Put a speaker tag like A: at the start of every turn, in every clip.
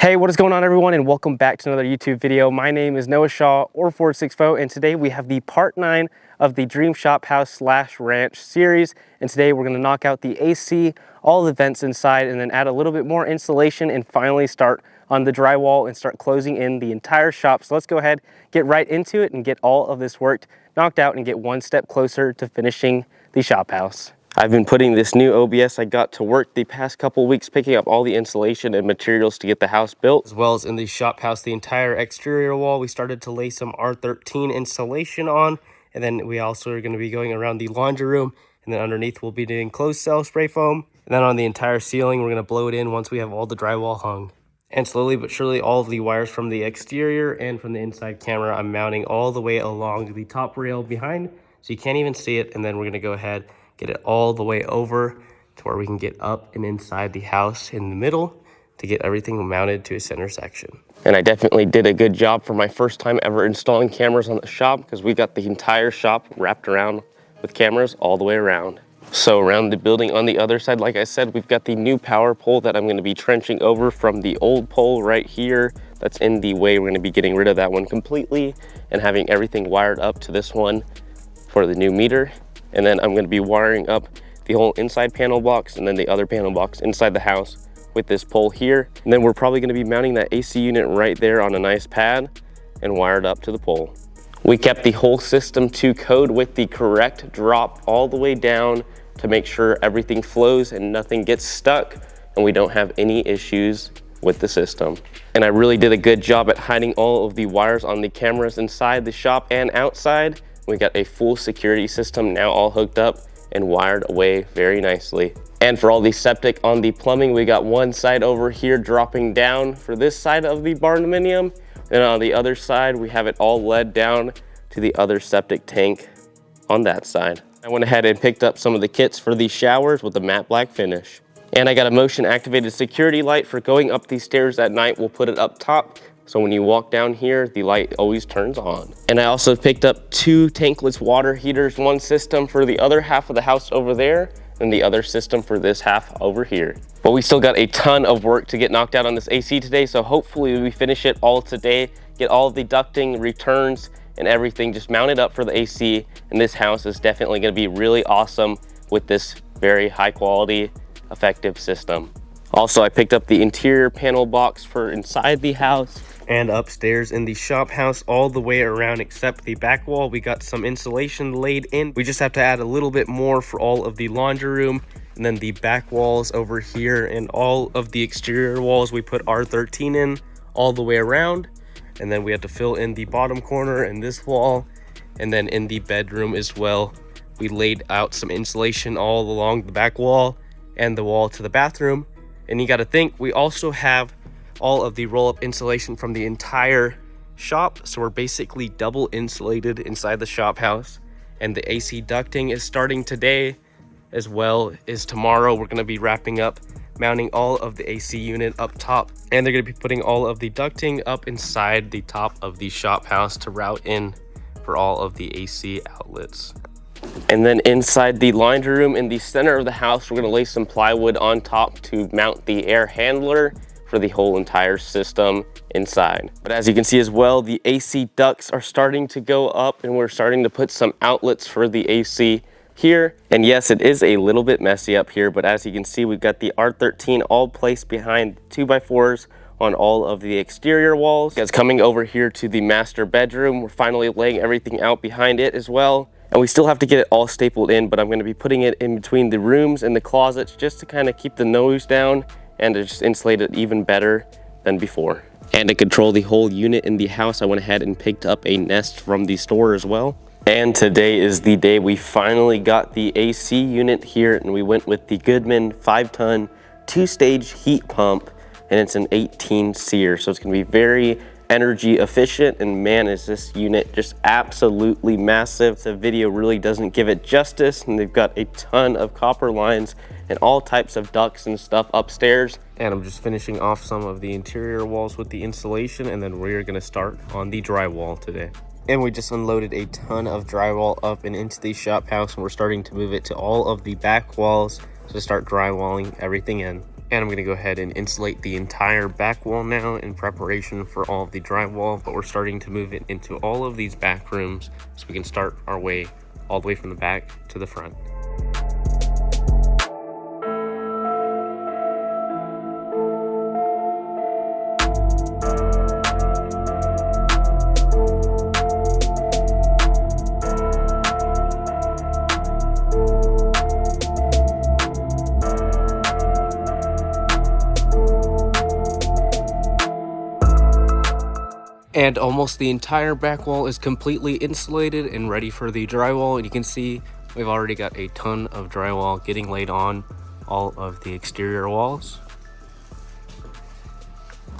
A: Hey, what is going on everyone, and welcome back to another YouTube video. My name is Noah Shaw or Fordsixfo, and today we have the part 9 of the Dream Shop House / Ranch series. And today we're going to knock out the AC, all the vents inside, and then add a little bit more insulation and finally start on the drywall and start closing in the entire shop. So let's go ahead, get right into it and get all of this work knocked out and get one step closer to finishing the shop house. I've been putting this new OBS I got to work the past couple weeks, picking up all the insulation and materials to get the house built, as well as in the shop house, the entire exterior wall. We started to lay some R13 insulation on, and then we also are going to be going around the laundry room, and then underneath we'll be doing closed cell spray foam, and then on the entire ceiling we're going to blow it in once we have all the drywall hung. And slowly but surely all of the wires from the exterior and from the inside camera I'm mounting all the way along the top rail behind, so you can't even see it. And then we're going to go ahead, get it all the way over to where we can get up and inside the house in the middle to get everything mounted to a center section. And I definitely did a good job for my first time ever installing cameras on the shop, because we got the entire shop wrapped around with cameras all the way around. So around the building on the other side, like I said, we've got the new power pole that I'm going to be trenching over from the old pole right here that's in the way. We're going to be getting rid of that one completely and having everything wired up to this one for the new meter. And then I'm going to be wiring up the whole inside panel box and then the other panel box inside the house with this pole here. And then we're probably going to be mounting that AC unit right there on a nice pad and wired up to the pole. We kept the whole system to code with the correct drop all the way down to make sure everything flows and nothing gets stuck and we don't have any issues with the system. And I really did a good job at hiding all of the wires on the cameras inside the shop and outside. We got a full security system now all hooked up and wired away very nicely. And for all the septic on the plumbing, we got one side over here dropping down for this side of the barndominium. And on the other side, we have it all led down to the other septic tank on that side. I went ahead and picked up some of the kits for these showers with the matte black finish. And I got a motion activated security light for going up these stairs at night. We'll put it up top, so when you walk down here, the light always turns on. And I also picked up 2 tankless water heaters, one system for the other half of the house over there, and the other system for this half over here. But we still got a ton of work to get knocked out on this AC today, so hopefully we finish it all today, get all of the ducting, returns, and everything just mounted up for the AC. And this house is definitely gonna be really awesome with this very high quality, effective system. Also, I picked up the interior panel box for inside the house and upstairs in the shop house all the way around except the back wall. We got some insulation laid in. We just have to add a little bit more for all of the laundry room, and then the back walls over here and all of the exterior walls we put R13 in all the way around. And then we had to fill in the bottom corner and this wall, and then in the bedroom as well we laid out some insulation all along the back wall and the wall to the bathroom. And you got to think, we also have all of the roll-up insulation from the entire shop, so we're basically double insulated inside the shop house. And the AC ducting is starting today as well as tomorrow. We're going to be wrapping up mounting all of the AC unit up top, and they're going to be putting all of the ducting up inside the top of the shop house to route in for all of the AC outlets. And then inside the laundry room in the center of the house, we're going to lay some plywood on top to mount the air handler for the whole entire system inside. But as you can see as well, the AC ducts are starting to go up, and we're starting to put some outlets for the AC here. And yes, it is a little bit messy up here, but as you can see, we've got the R13 all placed behind 2x4s on all of the exterior walls. Guys, coming over here to the master bedroom, we're finally laying everything out behind it as well. And we still have to get it all stapled in, but I'm going to be putting it in between the rooms and the closets just to kind of keep the noise down and to just insulate it even better than before. And to control the whole unit in the house, I went ahead and picked up a Nest from the store as well. And today is the day we finally got the AC unit here, and we went with the Goodman 5-ton 2-stage heat pump, and it's an 18 SEER, so it's going to be very energy efficient. And man, is this unit just absolutely massive. The video really doesn't give it justice, and they've got a ton of copper lines and all types of ducts and stuff upstairs. And I'm just finishing off some of the interior walls with the insulation, and then we're going to start on the drywall today. And we just unloaded a ton of drywall up and into the shop house, and we're starting to move it to all of the back walls to start drywalling everything in. And I'm gonna go ahead and insulate the entire back wall now in preparation for all of the drywall, but we're starting to move it into all of these back rooms so we can start our way all the way from the back to the front. And almost the entire back wall is completely insulated and ready for the drywall. And you can see we've already got a ton of drywall getting laid on all of the exterior walls.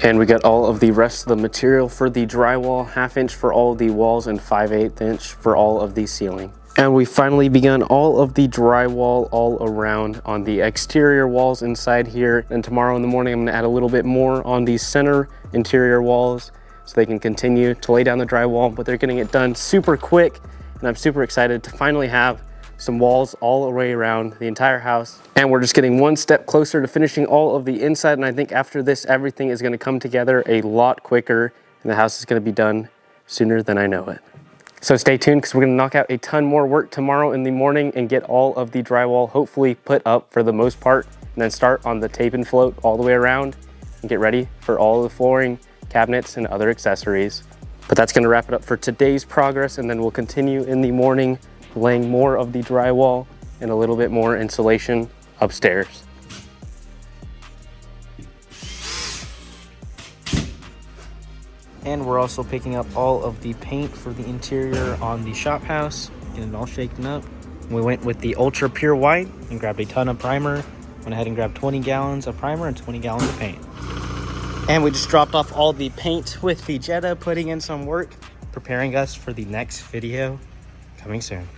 A: And we got all of the rest of the material for the drywall, 1/2 inch for all of the walls and 5/8 inch for all of the ceiling. And we finally begun all of the drywall all around on the exterior walls inside here. And tomorrow in the morning, I'm gonna add a little bit more on the center interior walls, so they can continue to lay down the drywall, but they're getting it done super quick. And I'm super excited to finally have some walls all the way around the entire house. And we're just getting one step closer to finishing all of the inside. And I think after this, everything is gonna come together a lot quicker and the house is gonna be done sooner than I know it. So stay tuned, because we're gonna knock out a ton more work tomorrow in the morning and get all of the drywall hopefully put up for the most part, and then start on the tape and float all the way around and get ready for all of the flooring, cabinets, and other accessories. But that's gonna wrap it up for today's progress, and then we'll continue in the morning laying more of the drywall and a little bit more insulation upstairs. And we're also picking up all of the paint for the interior on the shop house, getting it all shaken up. We went with the ultra pure white and grabbed a ton of primer. Went ahead and grabbed 20 gallons of primer and 20 gallons of paint. And we just dropped off all the paint with the Jetta, putting in some work, preparing us for the next video coming soon.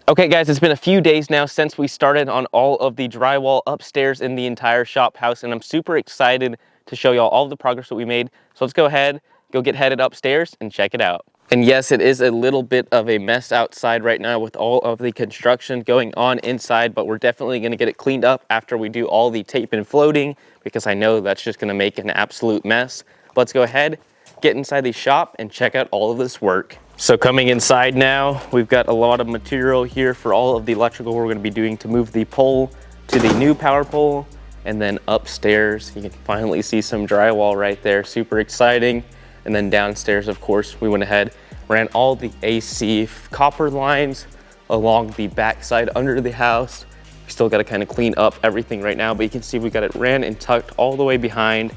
A: Okay guys, it's been a few days now since we started on all of the drywall upstairs in the entire shop house, and I'm super excited to show y'all all of the progress that we made. So let's go ahead, go get headed upstairs and check it out. And yes, it is a little bit of a mess outside right now with all of the construction going on inside, but we're definitely gonna get it cleaned up after we do all the tape and floating, because I know that's just gonna make an absolute mess. But let's go ahead, get inside the shop and check out all of this work. So coming inside now, we've got a lot of material here for all of the electrical we're gonna be doing to move the pole to the new power pole. And then upstairs, you can finally see some drywall right there, super exciting. And then downstairs, of course, we went ahead, ran all the AC copper lines along the backside under the house. We still got to kind of clean up everything right now, but you can see we got it ran and tucked all the way behind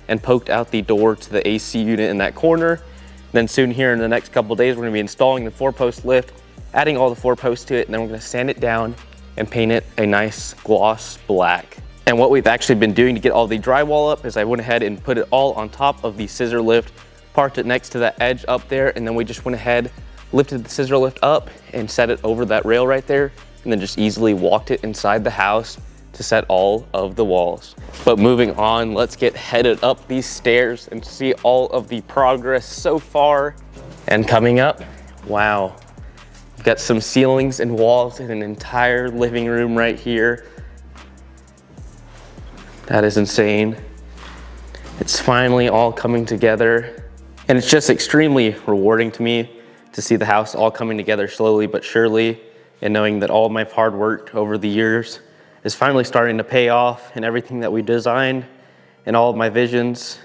A: and poked out the door to the AC unit in that corner. Then soon here in the next couple of days, we're gonna be installing the 4-post lift, adding all the 4 posts to it, and then we're gonna sand it down and paint it a nice gloss black. And what we've actually been doing to get all the drywall up is I went ahead and put it all on top of the scissor lift, parked it next to that edge up there, and then we just went ahead, lifted the scissor lift up and set it over that rail right there, and then just easily walked it inside the house to set all of the walls. But moving on, let's get headed up these stairs and see all of the progress so far. And coming up, wow, we've got some ceilings and walls in an entire living room right here. That is insane. It's finally all coming together. And it's just extremely rewarding to me to see the house all coming together slowly but surely, and knowing that all of my hard work over the years is finally starting to pay off, and everything that we designed and all of my visions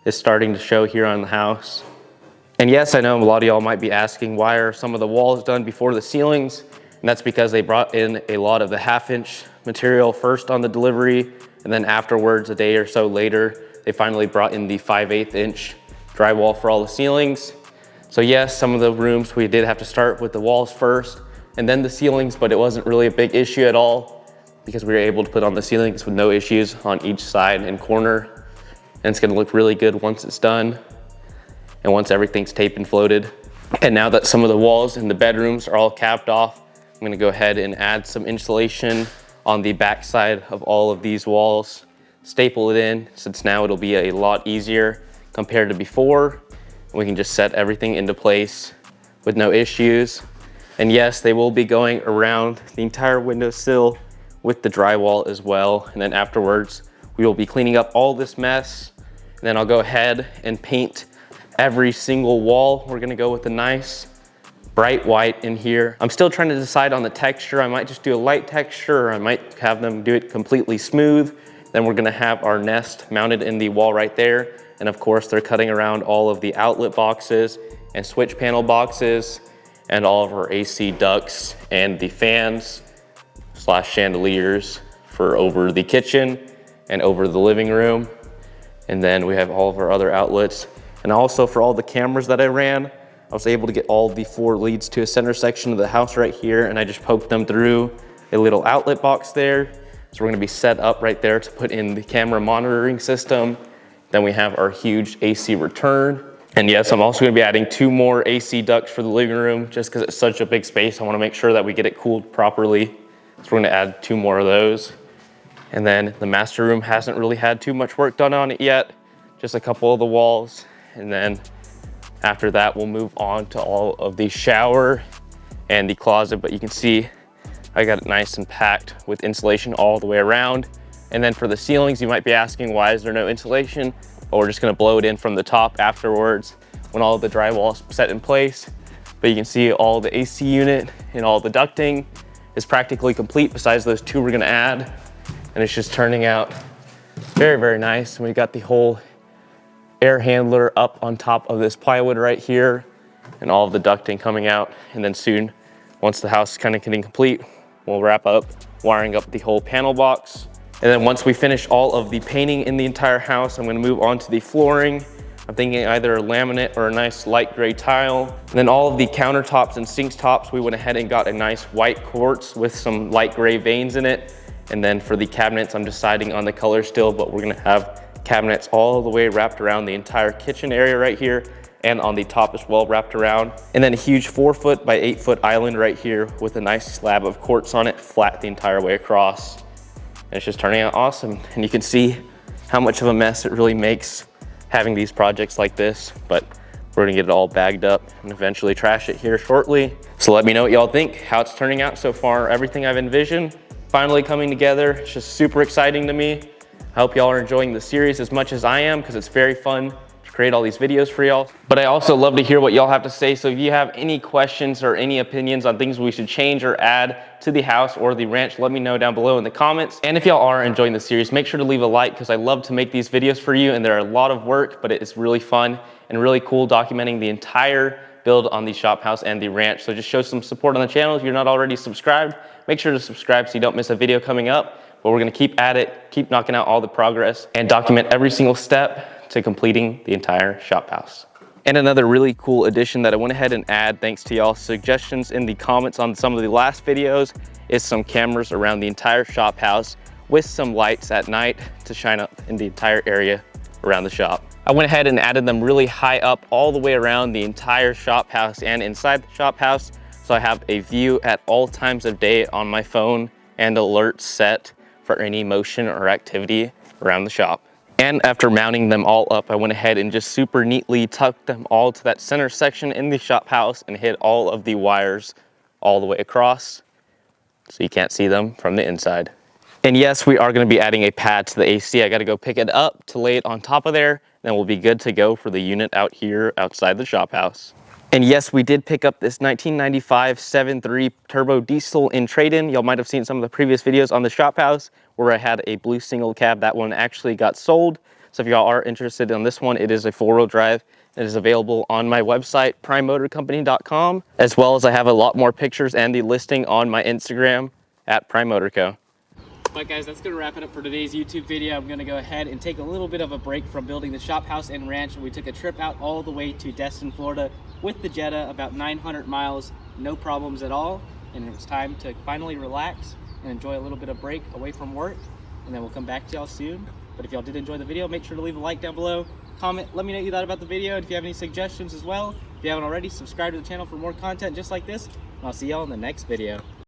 A: is starting to show here on the house. And yes, I know a lot of y'all might be asking, why are some of the walls done before the ceilings? And that's because they brought in a lot of the 1/2 inch material first on the delivery, and then afterwards, a day or so later, they finally brought in the 5/8 inch drywall for all the ceilings. So yes, some of the rooms we did have to start with the walls first and then the ceilings, but it wasn't really a big issue at all because we were able to put on the ceilings with no issues on each side and corner. And it's gonna look really good once it's done and once everything's taped and floated. And now that some of the walls in the bedrooms are all capped off, I'm gonna go ahead and add some insulation on the back side of all of these walls, staple it in, since now it'll be a lot easier compared to before. We can just set everything into place with no issues. And yes, they will be going around the entire windowsill with the drywall as well. And then afterwards, we will be cleaning up all this mess. And then I'll go ahead and paint every single wall. We're gonna go with a nice bright white in here. I'm still trying to decide on the texture. I might just do a light texture, or I might have them do it completely smooth. Then we're gonna have our Nest mounted in the wall right there. And of course, they're cutting around all of the outlet boxes and switch panel boxes and all of our AC ducts and the fans / chandeliers for over the kitchen and over the living room. And then we have all of our other outlets. And also for all the cameras that I ran, I was able to get all the 4 leads to a center section of the house right here, and I just poked them through a little outlet box there. So we're gonna be set up right there to put in the camera monitoring system. Then we have our huge AC return. And yes, I'm also gonna be adding 2 more AC ducts for the living room just because it's such a big space. I wanna make sure that we get it cooled properly. So we're gonna add 2 more of those. And then the master room hasn't really had too much work done on it yet, just a couple of the walls. And then after that, we'll move on to all of the shower and the closet. But you can see I got it nice and packed with insulation all the way around. And then for the ceilings, you might be asking, why is there no insulation? Well, we're just gonna blow it in from the top afterwards when all of the drywall is set in place. But you can see all the AC unit and all the ducting is practically complete besides those 2 we're gonna add. And it's just turning out very, very nice. And we got the whole air handler up on top of this plywood right here and all of the ducting coming out. And then soon, once the house is kind of getting complete, we'll wrap up wiring up the whole panel box. And then once we finish all of the painting in the entire house, I'm gonna move on to the flooring. I'm thinking either a laminate or a nice light gray tile. And then all of the countertops and sinks tops, we went ahead and got a nice white quartz with some light gray veins in it. And then for the cabinets, I'm deciding on the color still, but we're gonna have cabinets all the way wrapped around the entire kitchen area right here and on the top as well wrapped around. And then a huge 4-foot by 8-foot island right here with a nice slab of quartz on it, flat the entire way across. And it's just turning out awesome. And you can see how much of a mess it really makes having these projects like this, but we're gonna get it all bagged up and eventually trash it here shortly. So let me know what y'all think, how it's turning out so far. Everything I've envisioned finally coming together. It's just super exciting to me. I hope y'all are enjoying the series as much as I am, because it's very fun to create all these videos for y'all. But I also love to hear what y'all have to say. So if you have any questions or any opinions on things we should change or add to the house or the ranch, let me know down below in the comments. And if y'all are enjoying the series, make sure to leave a like, because I love to make these videos for you, and they're a lot of work, but it's really fun and really cool documenting the entire build on the shop house and the ranch. So just show some support on the channel. If you're not already subscribed, make sure to subscribe so you don't miss a video coming up. But we're gonna keep at it, keep knocking out all the progress, and document every single step to completing the entire shop house. And another really cool addition that I went ahead and add, thanks to y'all's suggestions in the comments on some of the last videos, is some cameras around the entire shop house with some lights at night to shine up in the entire area around the shop. I went ahead and added them really high up all the way around the entire shop house and inside the shop house, so I have a view at all times of day on my phone and alerts set for any motion or activity around the shop. And after mounting them all up, I went ahead and just super neatly tucked them all to that center section in the shop house and hid all of the wires all the way across so you can't see them from the inside. And yes, we are going to be adding a pad to the AC. I got to go pick it up to lay it on top of there, then we'll be good to go for the unit out here outside the shop house. And yes, we did pick up this 1995 7.3 turbo diesel in trade-in. Y'all might have seen some of the previous videos on the shop house where I had a blue single cab. That one actually got sold. So if y'all are interested in this one, it is a 4-wheel drive. It is available on my website, primemotorcompany.com, as well as I have a lot more pictures and the listing on my Instagram at primemotorco. But guys, that's gonna wrap it up for today's YouTube video. I'm gonna go ahead and take a little bit of a break from building the shop house and ranch. We took a trip out all the way to Destin, Florida with the Jetta, about 900 miles, no problems at all. And it was time to finally relax and enjoy a little bit of break away from work. And then we'll come back to y'all soon. But if y'all did enjoy the video, make sure to leave a like down below. Comment, let me know what you thought about the video. And if you have any suggestions as well, if you haven't already, subscribe to the channel for more content just like this. And I'll see y'all in the next video.